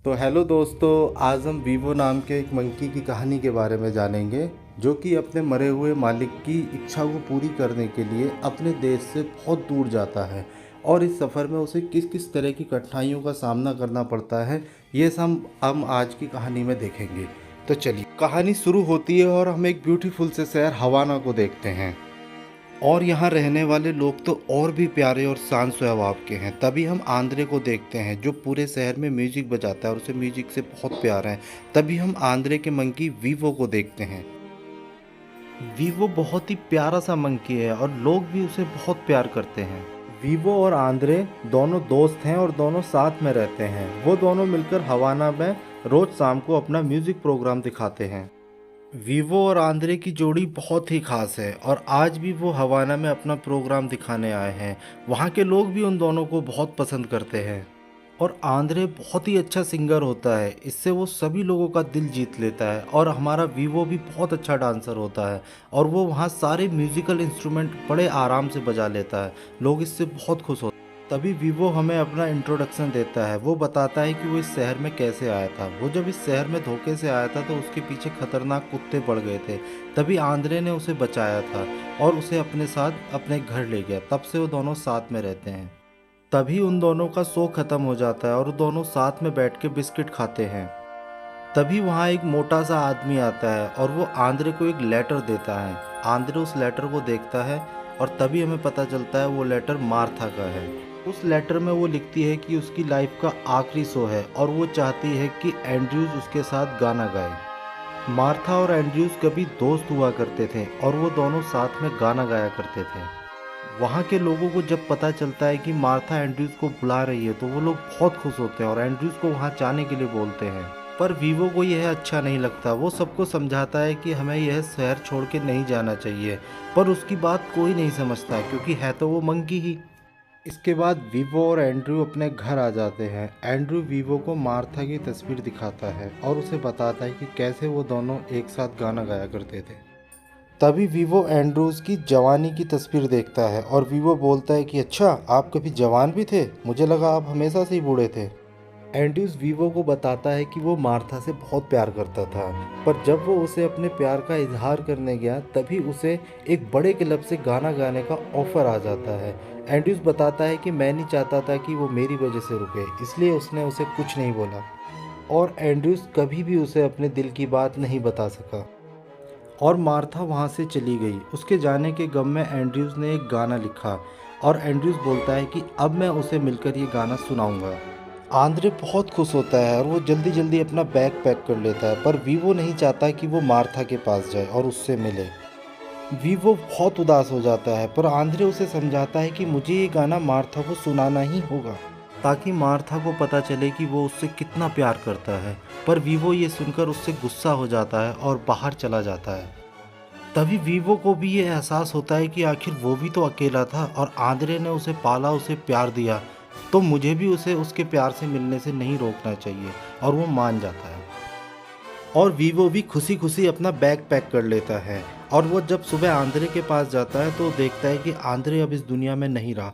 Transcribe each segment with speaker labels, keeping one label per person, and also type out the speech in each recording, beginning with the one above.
Speaker 1: तो हेलो दोस्तों, आज हम वीवो नाम के एक मंकी की कहानी के बारे में जानेंगे जो कि अपने मरे हुए मालिक की इच्छा को पूरी करने के लिए अपने देश से बहुत दूर जाता है और इस सफ़र में उसे किस किस तरह की कठिनाइयों का सामना करना पड़ता है, ये सब हम आज की कहानी में देखेंगे। तो चलिए, कहानी शुरू होती है और हम एक ब्यूटीफुल से शहर हवाना को देखते हैं और यहाँ रहने वाले लोग तो और भी प्यारे और शांत स्वभाव के हैं। तभी हम आंद्रे को देखते हैं जो पूरे शहर में म्यूजिक बजाता है और उसे म्यूजिक से बहुत प्यार है। तभी हम आंद्रे के मंकी वीवो को देखते हैं। वीवो बहुत ही प्यारा सा मंकी है और लोग भी उसे बहुत प्यार करते हैं। वीवो और आंद्रे दोनों दोस्त हैं और दोनों साथ में रहते हैं। वो दोनों मिलकर हवाना में रोज शाम को अपना म्यूजिक प्रोग्राम दिखाते हैं। वीवो और आंद्रे की जोड़ी बहुत ही खास है और आज भी वो हवाना में अपना प्रोग्राम दिखाने आए हैं। वहाँ के लोग भी उन दोनों को बहुत पसंद करते हैं और आंद्रे बहुत ही अच्छा सिंगर होता है। इससे वो सभी लोगों का दिल जीत लेता है और हमारा वीवो भी बहुत अच्छा डांसर होता है और वो वहाँ सारे म्यूज़िकल इंस्ट्रूमेंट बड़े आराम से बजा लेता है। लोग इससे बहुत खुश होते हैं। तभी वीवो हमें अपना इंट्रोडक्शन देता है। वो बताता है कि वो इस शहर में कैसे आया था। वो जब इस शहर में धोखे से आया था तो उसके पीछे खतरनाक कुत्ते पड़ गए थे। तभी आंद्रे ने उसे बचाया था और उसे अपने साथ अपने घर ले गया। तब से वो दोनों साथ में रहते हैं। तभी उन दोनों का शो खत्म हो जाता है और वो दोनों साथ में बैठ के बिस्किट खाते हैं। तभी वहाँ एक मोटा सा आदमी आता है और वो आंद्रे को एक लेटर देता है। आंद्रे उस लेटर को देखता है और तभी हमें पता चलता है वो लेटर मार्था का है। उस लेटर में वो लिखती है कि उसकी लाइफ का आखिरी शो है और वो चाहती है कि एंड्रयूज उसके साथ गाना गाए। मार्था और एंड्रयूज कभी दोस्त हुआ करते थे और वो दोनों साथ में गाना गाया करते थे। वहाँ के लोगों को जब पता चलता है कि मार्था एंड्रयूज को बुला रही है तो वो लोग बहुत खुश होते हैं और एंड्रयूज को वहाँ जाने के लिए बोलते हैं। पर वीवो को यह अच्छा नहीं लगता। वो सबको समझाता है कि हमें यह शहर छोड़ के नहीं जाना चाहिए, पर उसकी बात कोई नहीं समझता क्योंकि है तो वो मंकी ही। इसके बाद वीवो और एंड्रयू अपने घर आ जाते हैं। एंड्रयू वीवो को मार्था की तस्वीर दिखाता है और उसे बताता है कि कैसे वो दोनों एक साथ गाना गाया करते थे। तभी वीवो एंड्रूज की जवानी की तस्वीर देखता है और वीवो बोलता है कि अच्छा, आप कभी जवान भी थे, मुझे लगा आप हमेशा से ही बूढ़े थे। एंड्रूज वीवो को बताता है कि वो मार्था से बहुत प्यार करता था, पर जब वो उसे अपने प्यार का इजहार करने गया तभी उसे एक बड़े क्लब से गाना गाने का ऑफर आ जाता है। एंड्रूज बताता है कि मैं नहीं चाहता था कि वो मेरी वजह से रुके, इसलिए उसने उसे कुछ नहीं बोला और एंड्रूज कभी भी उसे अपने दिल की बात नहीं बता सका और मार्था वहाँ से चली गई। उसके जाने के गम में एंड्रयूज ने एक गाना लिखा और एंड्रयूज बोलता है कि अब मैं उसे मिलकर ये गाना सुनाऊंगा। आंद्रे बहुत खुश होता है और वो जल्दी जल्दी अपना बैग पैक कर लेता है, पर वीवो नहीं चाहता कि वो मार्था के पास जाए और उससे मिले। वीवो बहुत उदास हो जाता है, पर आंद्रे उसे समझाता है कि मुझे ये गाना मार्था को सुनाना ही होगा ताकि मार्था को पता चले कि वो उससे कितना प्यार करता है। पर वीवो ये सुनकर उससे गुस्सा हो जाता है और बाहर चला जाता है। तभी वीवो को भी ये एहसास होता है कि आखिर वो भी तो अकेला था और आंद्रे ने उसे पाला, उसे प्यार दिया, तो मुझे भी उसे उसके प्यार से मिलने से नहीं रोकना चाहिए और वो मान जाता है। और वीवो भी खुशी खुशी अपना बैग पैक कर लेता है और वो जब सुबह आंद्रे के पास जाता है तो देखता है कि आंद्रे अब इस दुनिया में नहीं रहा।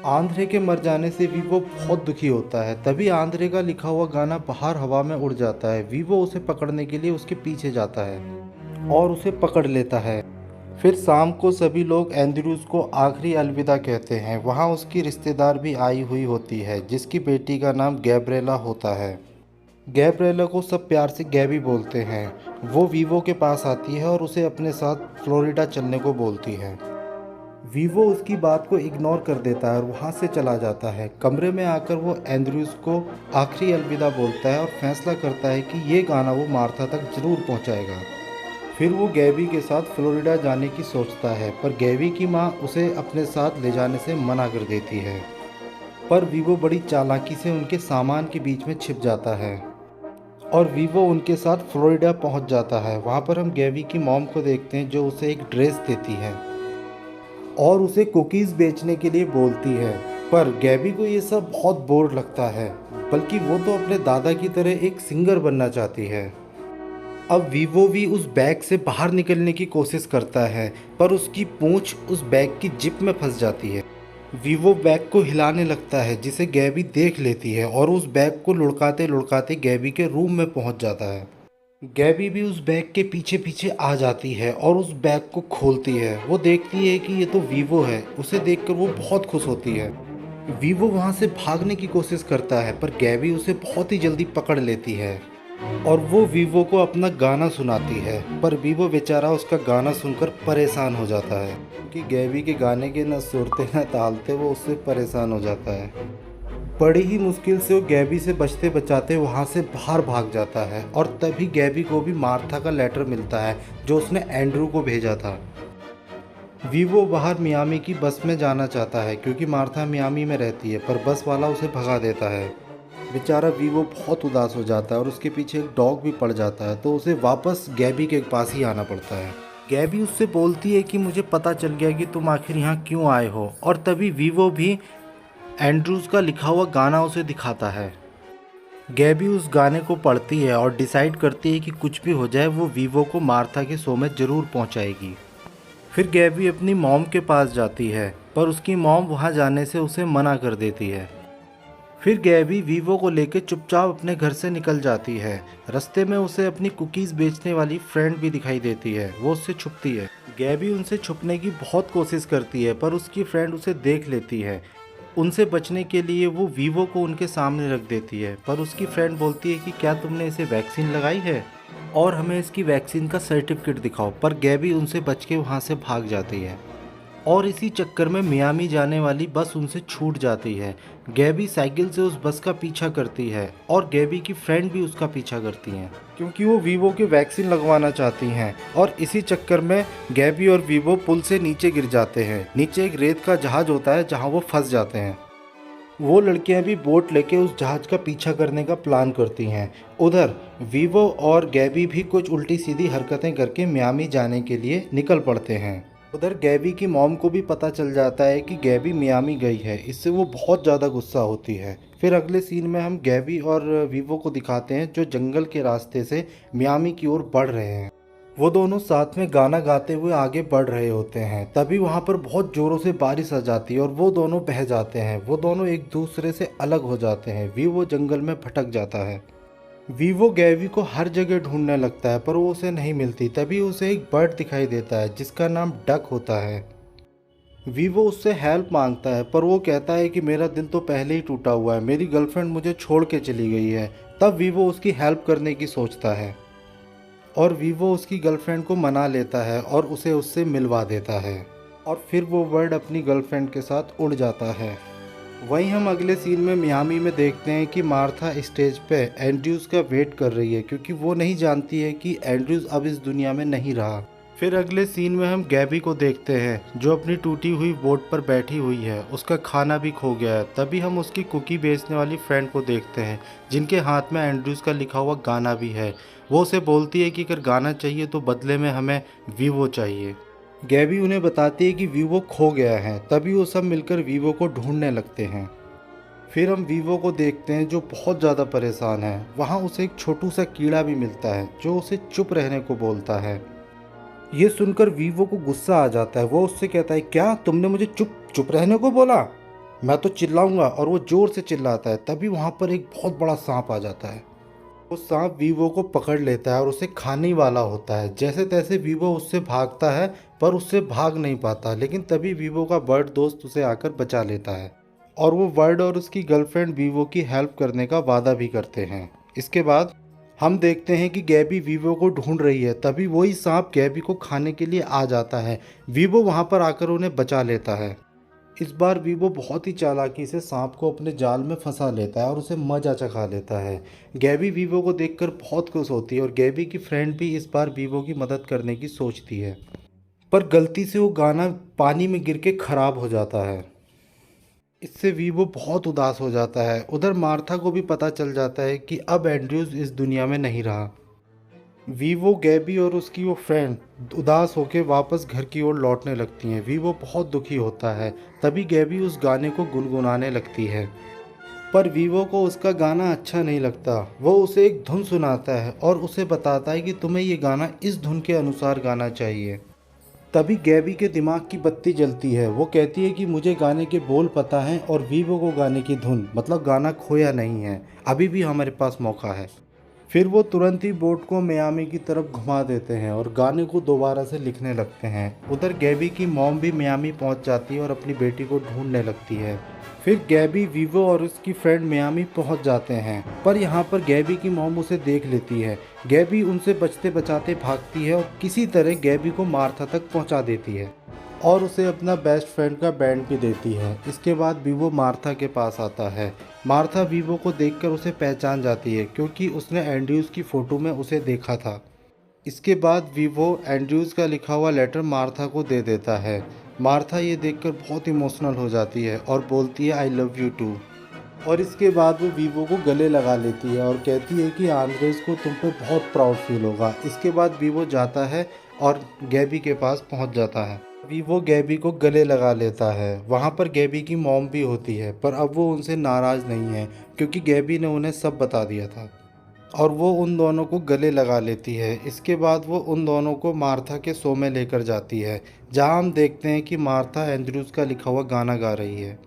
Speaker 1: आंद्रे के मर जाने से वीवो बहुत दुखी होता है। तभी आंद्रे का लिखा हुआ गाना बाहर हवा में उड़ जाता है। वीवो उसे पकड़ने के लिए उसके पीछे जाता है और उसे पकड़ लेता है। फिर शाम को सभी लोग एंड्रयूज को आखिरी अलविदा कहते हैं। वहाँ उसकी रिश्तेदार भी आई हुई होती है जिसकी बेटी का नाम गैब्रिएला होता है। गैब्रिएला को सब प्यार से गैबी बोलते हैं। वो वीवो के पास आती है और उसे अपने साथ फ्लोरिडा चलने को बोलती है। वीवो उसकी बात को इग्नोर कर देता है और वहाँ से चला जाता है। कमरे में आकर वो एंड्रयूज को आखिरी अलविदा बोलता है और फैसला करता है कि ये गाना वो मार्था तक ज़रूर पहुँचाएगा। फिर वो गैबी के साथ फ्लोरिडा जाने की सोचता है, पर गैबी की माँ उसे अपने साथ ले जाने से मना कर देती है। पर वीवो बड़ी चालाकी से उनके सामान के बीच में छिप जाता है और वीवो उनके साथ फ्लोरिडा पहुंच जाता है। वहां पर हम गैबी की मॉम को देखते हैं जो उसे एक ड्रेस देती है और उसे कुकीज़ बेचने के लिए बोलती है। पर गैबी को ये सब बहुत बोर लगता है, बल्कि वो तो अपने दादा की तरह एक सिंगर बनना चाहती है। अब वीवो भी उस बैग से बाहर निकलने की कोशिश करता है, पर उसकी पूंछ उस बैग की जिप में फंस जाती है। वीवो बैग को हिलाने लगता है जिसे गैबी देख लेती है और उस बैग को लुढ़काते लुढ़काते गैबी के रूम में पहुंच जाता है। गैबी भी उस बैग के पीछे पीछे आ जाती है और उस बैग को खोलती है। वो देखती है कि ये तो वीवो है। उसे देखकर वो बहुत खुश होती है। वीवो वहाँ से भागने की कोशिश करता है पर गैबी उसे बहुत ही जल्दी पकड़ लेती है और वो वीवो को अपना गाना सुनाती है। पर वीवो बेचारा उसका गाना सुनकर परेशान हो जाता है क्योंकि गैबी के गाने के न सुरते न तालते वो उससे परेशान हो जाता है। बड़ी ही मुश्किल से वो गैबी से बचते बचाते वहाँ से बाहर भाग जाता है और तभी गैबी को भी मार्था का लेटर मिलता है जो उसने एंड्रू को भेजा था। वीवो बाहर मियामी की बस में जाना चाहता है क्योंकि मार्था मियामी में रहती है पर बस वाला उसे भगा देता है। बेचारा वीवो बहुत उदास हो जाता है और उसके पीछे एक डॉग भी पड़ जाता है तो उसे वापस गैबी के पास ही आना पड़ता है। गैबी उससे बोलती है कि मुझे पता चल गया कि तुम आखिर यहाँ क्यों आए हो और तभी वीवो भी एंड्रूज का लिखा हुआ गाना उसे दिखाता है। गैबी उस गाने को पढ़ती है और डिसाइड करती है कि कुछ भी हो जाए वो वीवो को मार्था के शो में ज़रूर पहुँचाएगी। फिर गैबी अपनी मॉम के पास जाती है पर उसकी मॉम वहाँ जाने से उसे मना कर देती है। फिर गैबी वीवो को लेकर चुपचाप अपने घर से निकल जाती है। रास्ते में उसे अपनी कुकीज़ बेचने वाली फ्रेंड भी दिखाई देती है। वो उससे छुपती है। गैबी उनसे छुपने की बहुत कोशिश करती है पर उसकी फ्रेंड उसे देख लेती है। उनसे बचने के लिए वो वीवो को उनके सामने रख देती है पर उसकी फ्रेंड बोलती है कि क्या तुमने इसे वैक्सीन लगाई है और हमें इसकी वैक्सीन का सर्टिफिकेट दिखाओ। पर गैबी उनसे बच के वहाँ से भाग जाती है और इसी चक्कर में मियामी जाने वाली बस उनसे छूट जाती है। गैबी साइकिल से उस बस का पीछा करती है और गैबी की फ्रेंड भी उसका पीछा करती हैं क्योंकि वो वीवो की वैक्सीन लगवाना चाहती हैं। और इसी चक्कर में गैबी और वीवो पुल से नीचे गिर जाते हैं। नीचे एक रेत का जहाज होता है जहाँ वो फंस जाते हैं। वो लड़कियां भी बोट लेके उस जहाज का पीछा करने का प्लान करती हैं। उधर वीवो और गैबी भी कुछ उल्टी सीधी हरकतें करके मियामी जाने के लिए निकल पड़ते हैं। उधर गैबी की मॉम को भी पता चल जाता है कि गैबी मियामी गई है। इससे वो बहुत ज़्यादा गुस्सा होती है। फिर अगले सीन में हम गैबी और वीवो को दिखाते हैं जो जंगल के रास्ते से मियामी की ओर बढ़ रहे हैं। वो दोनों साथ में गाना गाते हुए आगे बढ़ रहे होते हैं। तभी वहाँ पर बहुत ज़ोरों से बारिश आ जाती है और वो दोनों बह जाते हैं। वो दोनों एक दूसरे से अलग हो जाते हैं। वीवो जंगल में भटक जाता है। वीवो गैबी को हर जगह ढूंढने लगता है पर वो उसे नहीं मिलती। तभी उसे एक बर्ड दिखाई देता है जिसका नाम डक होता है। वीवो उससे हेल्प मांगता है पर वो कहता है कि मेरा दिल तो पहले ही टूटा हुआ है, मेरी गर्लफ्रेंड मुझे छोड़ के चली गई है। तब वीवो उसकी हेल्प करने की सोचता है और वीवो उसकी गर्लफ्रेंड को मना लेता है और उसे उससे मिलवा देता है और फिर वो बर्ड अपनी गर्लफ्रेंड के साथ उड़ जाता है। वहीं हम अगले सीन में मियामी में देखते हैं कि मार्था स्टेज पे एंड्रयूज़ का वेट कर रही है क्योंकि वो नहीं जानती है कि एंड्रयूज़ अब इस दुनिया में नहीं रहा। फिर अगले सीन में हम गैबी को देखते हैं जो अपनी टूटी हुई बोट पर बैठी हुई है। उसका खाना भी खो गया है। तभी हम उसकी कुकी बेचने वाली फ्रेंड को देखते हैं जिनके हाथ में एंड्रयूज़ का लिखा हुआ गाना भी है। वो उसे बोलती है कि अगर गाना चाहिए तो बदले में हमें वीवो चाहिए। गैबी उन्हें बताती है कि वीवो खो गया है। तभी वो सब मिलकर वीवो को ढूंढने लगते हैं। फिर हम वीवो को देखते हैं जो बहुत ज़्यादा परेशान है। वहाँ उसे एक छोटू सा कीड़ा भी मिलता है जो उसे चुप रहने को बोलता है। ये सुनकर वीवो को गुस्सा आ जाता है। वो उससे कहता है क्या तुमने मुझे चुप चुप रहने को बोला, मैं तो चिल्लाऊंगा। और वो ज़ोर से चिल्लाता है। तभी वहाँ पर एक बहुत बड़ा सांप आ जाता है। वो सांप वीवो को पकड़ लेता है और उसे खाने वाला होता है। जैसे तैसे वीवो उससे भागता है पर उससे भाग नहीं पाता। लेकिन तभी वीवो का बर्ड दोस्त उसे आकर बचा लेता है और वो बर्ड और उसकी गर्लफ्रेंड वीवो की हेल्प करने का वादा भी करते हैं। इसके बाद हम देखते हैं कि गैबी वीवो को ढूंढ रही है। तभी वही सांप गैबी को खाने के लिए आ जाता है। वीवो वहाँ पर आकर उन्हें बचा लेता है। इस बार वीवो बहुत ही चालाकी से सांप को अपने जाल में फंसा लेता है और उसे मजा चखा लेता है। गैबी वीवो को देखकर बहुत खुश होती है और गैबी की फ्रेंड भी इस बार वीवो की मदद करने की सोचती है पर गलती से वो गाना पानी में गिर के खराब हो जाता है। इससे वीवो बहुत उदास हो जाता है। उधर मार्था को भी पता चल जाता है कि अब एंड्रयूज़ इस दुनिया में नहीं रहा। वीवो गैबी और उसकी वो फ्रेंड उदास होकर वापस घर की ओर लौटने लगती हैं। वीवो बहुत दुखी होता है। तभी गैबी उस गाने को गुनगुनाने लगती है पर वीवो को उसका गाना अच्छा नहीं लगता। वो उसे एक धुन सुनाता है और उसे बताता है कि तुम्हें ये गाना इस धुन के अनुसार गाना चाहिए। तभी गैबी के दिमाग की बत्ती जलती है। वो कहती है कि मुझे गाने के बोल पता हैं और वीवो को गाने की धुन, मतलब गाना खोया नहीं है, अभी भी हमारे पास मौका है। फिर वो तुरंत ही बोट को मियामी की तरफ घुमा देते हैं और गाने को दोबारा से लिखने लगते हैं। उधर गैबी की मॉम भी मियामी पहुंच जाती है और अपनी बेटी को ढूंढने लगती है। फिर गैबी, वीवो और उसकी फ्रेंड मियामी पहुंच जाते हैं, पर यहाँ पर गैबी की मॉम उसे देख लेती है। गैबी उनसे बचते बचाते भागती है और किसी तरह गैबी को मार्था तक पहुंचा देती है और उसे अपना बेस्ट फ्रेंड का बैंड भी देती है। इसके बाद वीवो मार्था के पास आता है। मार्था वीवो को देखकर उसे पहचान जाती है क्योंकि उसने एंड्रयूज़ की फ़ोटो में उसे देखा था। इसके बाद वीवो एंड्रयूज़ का लिखा हुआ लेटर मार्था को दे देता है। मार्था ये देखकर बहुत इमोशनल हो जाती है और बोलती है आई लव यू टू। और इसके बाद वो वीवो को गले लगा लेती है और कहती है कि आंद्रेस को तुम पे बहुत प्राउड फील होगा। इसके बाद वीवो जाता है और गैबी के पास पहुंच जाता है। वीवो गैबी को गले लगा लेता है। वहाँ पर गैबी की मॉम भी होती है, पर अब वो उनसे नाराज़ नहीं है क्योंकि गैबी ने उन्हें सब बता दिया था और वो उन दोनों को गले लगा लेती है। इसके बाद वो उन दोनों को मार्था के शो में लेकर जाती है, जहाँ हम देखते हैं कि मार्था एंड्रयूज़ का लिखा हुआ गाना गा रही है।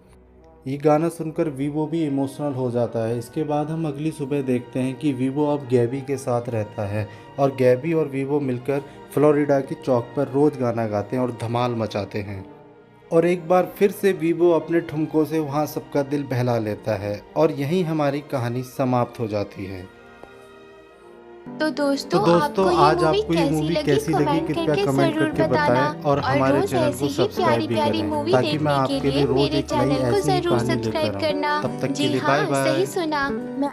Speaker 1: ये गाना सुनकर वीवो भी इमोशनल हो जाता है। इसके बाद हम अगली सुबह देखते हैं कि वीवो अब गैबी के साथ रहता है और गैबी और वीवो मिलकर फ्लोरिडा की चौक पर रोज़ गाना गाते हैं और धमाल मचाते हैं। और एक बार फिर से वीवो अपने ठुमकों से वहाँ सबका दिल बहला लेता है और यहीं हमारी कहानी समाप्त हो जाती है।
Speaker 2: तो दोस्तों आपको
Speaker 1: आज
Speaker 2: ये
Speaker 1: आपको ये मूवी कैसी लगी कृपया कमेंट करके बताएं और हमारे
Speaker 2: रोज
Speaker 1: चैनल
Speaker 2: ऐसी
Speaker 1: को
Speaker 2: ही
Speaker 1: सब्सक्राइब भी
Speaker 2: प्यारी
Speaker 1: करें
Speaker 2: मूवी
Speaker 1: ताकि मैं
Speaker 2: देखने के
Speaker 1: आपके लिए
Speaker 2: लिए
Speaker 1: रोज
Speaker 2: मेरे
Speaker 1: एक नई
Speaker 2: चैनल को
Speaker 1: ऐसी ही
Speaker 2: जरूर
Speaker 1: कहानी लेकर
Speaker 2: सब्सक्राइब
Speaker 1: आऊँ।
Speaker 2: करना।
Speaker 1: तब तक के
Speaker 2: जी
Speaker 1: लिए
Speaker 2: हाँ,
Speaker 1: बाय
Speaker 2: सही
Speaker 1: बाय।
Speaker 2: सुना।